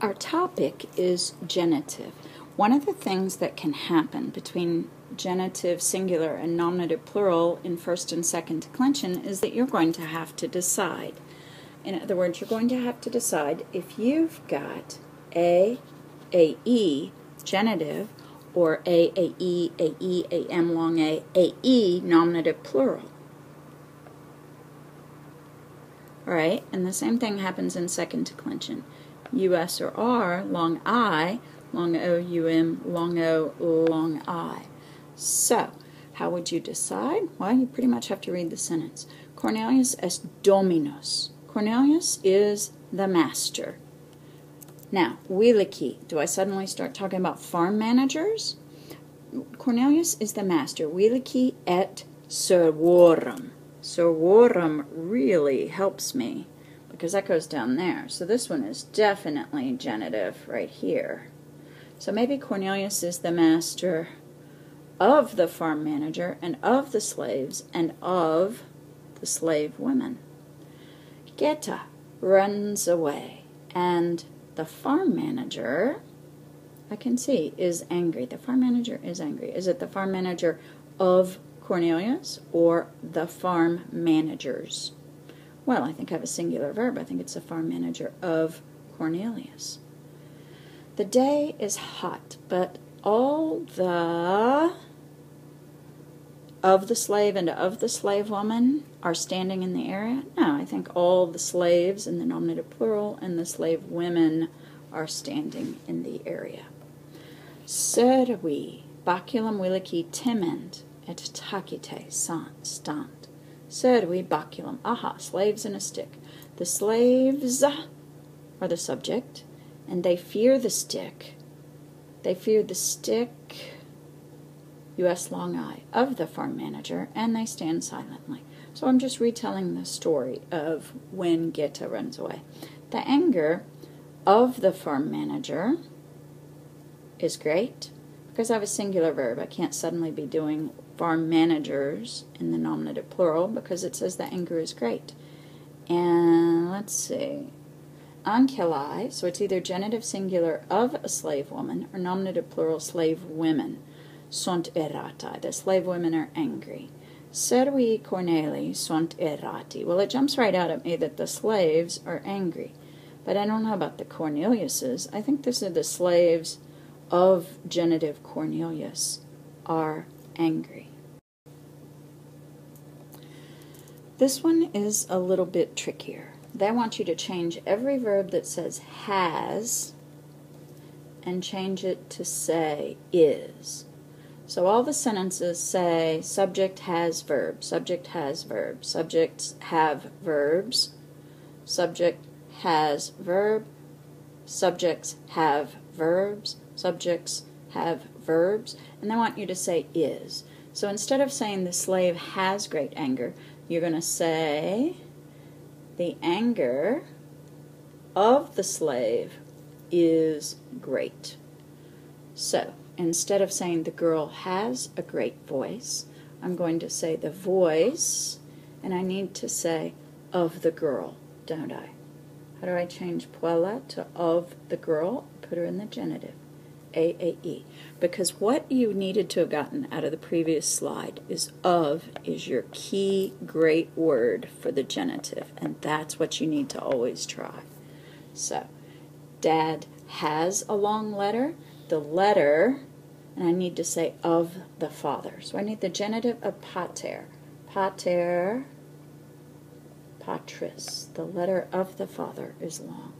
Our topic is genitive. One of the things that can happen between genitive singular and nominative plural in first and second declension is that you're going to have to decide. In other words, you're going to have to decide if you've got AE, genitive, or AE, AM, long A, AE, nominative plural. All right, and the same thing happens in second declension. US or R, long I, long O, UM, long O, long I. So, how would you decide? Well, you pretty much have to read the sentence. Cornelius est dominus. Cornelius is the master. Now, Wiliki, do I suddenly start talking about farm managers? Cornelius is the master. Wiliki et servorum. Servorum really helps me because that goes down there. So this one is definitely genitive right here. So maybe Cornelius is the master of the farm manager and of the slaves and of the slave women. Geta runs away, and the farm manager, I can see, is angry. The farm manager is angry. Is it the farm manager of Cornelius or the farm managers? Well, I think I have a singular verb. I think it's the farm manager of Cornelius. The day is hot, but all the of the slave and of the slave woman are standing in the area? No, I think all the slaves in the nominative plural and the slave women are standing in the area. Servi baculum wiliki timent et tacite stant. Servi baculum. Aha, slaves in a stick. The slaves are the subject, and they fear the stick. They fear the stick, US long I, of the farm manager, and they stand silently. So I'm just retelling the story of when Geta runs away. The anger of the farm manager is great. Because I have a singular verb, I can't suddenly be doing farm managers in the nominative plural because it says the anger is great. And let's see. Anceli, so it's either genitive singular of a slave woman or nominative plural slave women. Sunt errata. The slave women are angry. Servi Corneli sunt errati. Well, it jumps right out at me that the slaves are angry. But I don't know about the Corneliuses. I think these are the slaves of genitive Cornelius are angry. This one is a little bit trickier. They want you to change every verb that says has and change it to say is. So all the sentences say subject has verb, subject has verb, subjects have verbs, subject has verb, subjects have verbs, subjects have verbs, and they want you to say is. So instead of saying the slave has great anger, you're going to say the anger of the slave is great. So instead of saying the girl has a great voice, I'm going to say the voice, and I need to say of the girl, don't I? How do I change puella to of the girl? Put her in the genitive. AAE. Because what you needed to have gotten out of the previous slide is of is your key great word for the genitive, and that's what you need to always try. So, Dad has a long letter. The letter, and I need to say of the father. So I need the genitive of pater. Pater, patris. The letter of the father is long.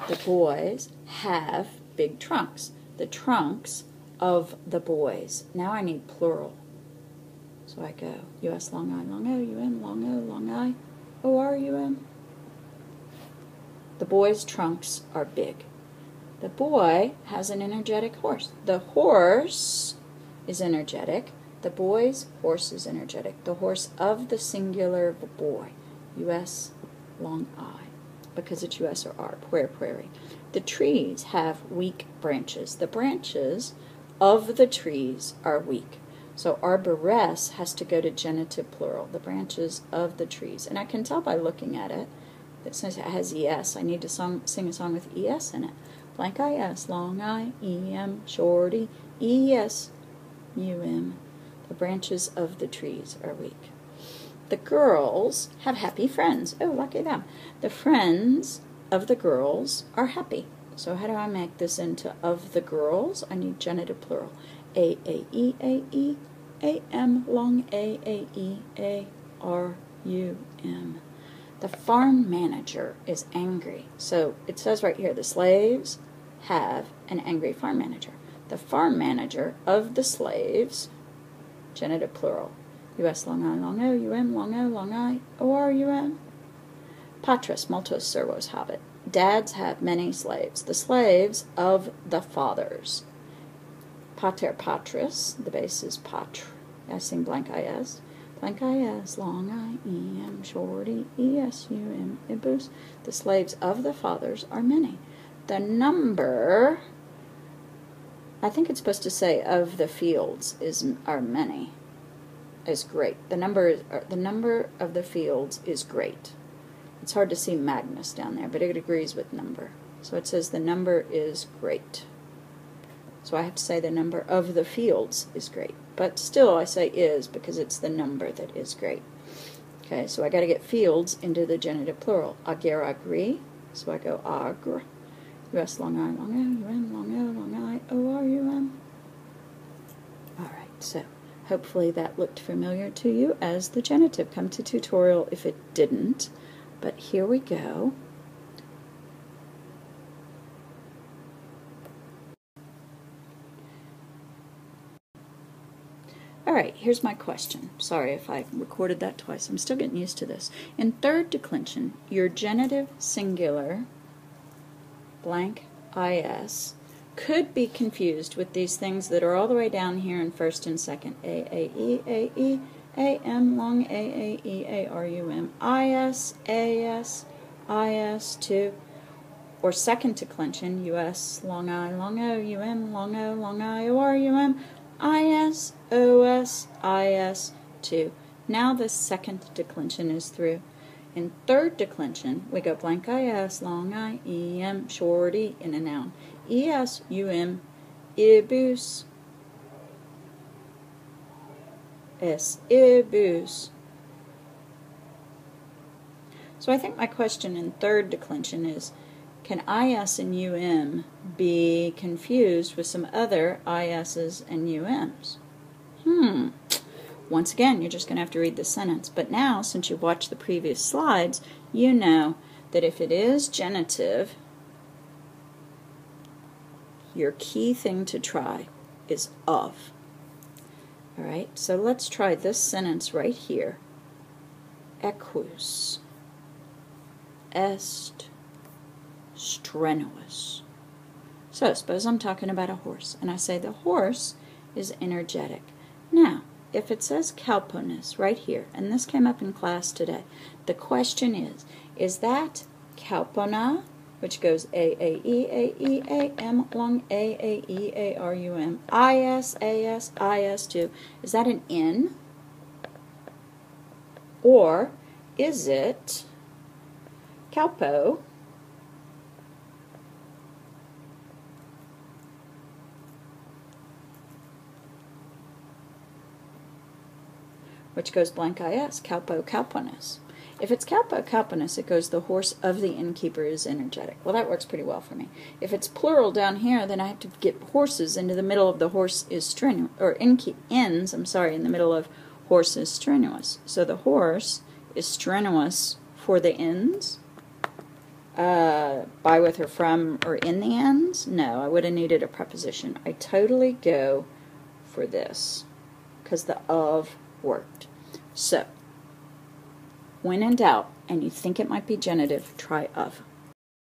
The boys have big trunks. The trunks of the boys. Now I need plural. So I go US long I, long O, UM, long O, long I, OR, UM. The boys' trunks are big. The boy has an energetic horse. The horse is energetic. The boy's horse is energetic. The horse of the singular boy. US long I. Because it's US or R, prairie. The trees have weak branches. The branches of the trees are weak. So arboress has to go to genitive plural, the branches of the trees. And I can tell by looking at it that says it has ES, I need to sing a song with ES in it. Blank IS, long I, EM, shorty, ES, UM. The branches of the trees are weak. The girls have happy friends. Oh, lucky them. The friends of the girls are happy. So how do I make this into of the girls? I need genitive plural. A, M, long A, E, R, U, M. The farm manager is angry. So it says right here, the slaves have an angry farm manager. The farm manager of the slaves, genitive plural. US, long I, long O, UM, long O, long I, OR, UM. Patris, multos servos habet. Dads have many slaves. The slaves of the fathers. Pater patris, the base is patr. I sing blank IS. Blank IS, long I, EM, shorty, ES, UM, ibus. The slaves of the fathers are many. The number, I think it's supposed to say of the fields are many, is great. The number of the fields is great. It's hard to see Magnus down there, but it agrees with number. So it says the number is great. So I have to say the number of the fields is great. But still I say is because it's the number that is great. Okay, so I got to get fields into the genitive plural. Ager, agri. So I go agr. US, long I, long O, UM, long O, long I, OR, UM. Alright, so hopefully that looked familiar to you as the genitive. Come to tutorial if it didn't. But here we go. Alright, here's my question. Sorry if I recorded that twice. I'm still getting used to this. In third declension, your genitive singular blank is could be confused with these things that are all the way down here in first and second. A, E, AM, long A, R, U, M, IS, AS, IS, 2, or second declension, US, long I, long O, UM, long O, long I, OR, UM, IS, OS, IS, 2. Now the second declension is through. In third declension, we go blank IS, long I, EM, shorty, in a noun. ES, UM, ibus, S, ibus. So I think my question in third declension is, can IS and UM be confused with some other ISs and UMs? Once again, you're just going to have to read the sentence. But now, since you've watched the previous slides, you know that if it is genitive, your key thing to try is of. Alright, so let's try this sentence right here. Equus est strenuous. So suppose I'm talking about a horse, and I say the horse is energetic. Now, if it says calponus right here, and this came up in class today, the question is that calpona, which goes A, M, long A, E, R, U, M, IS, AS, IS, 2, is that an N? Or is it calpo, which goes blank IS, calpo, calponus. If it's calpo, calponus, it goes the horse of the innkeeper is energetic. Well, that works pretty well for me. If it's plural down here, then I have to get horses into the middle of the horse is strenuous, or ends, I'm sorry, in the middle of horse is strenuous. So the horse is strenuous for the ends. By, with, or from, or in the ends? No, I would have needed a preposition. I totally go for this because the of worked. So, when in doubt and you think it might be genitive, try of.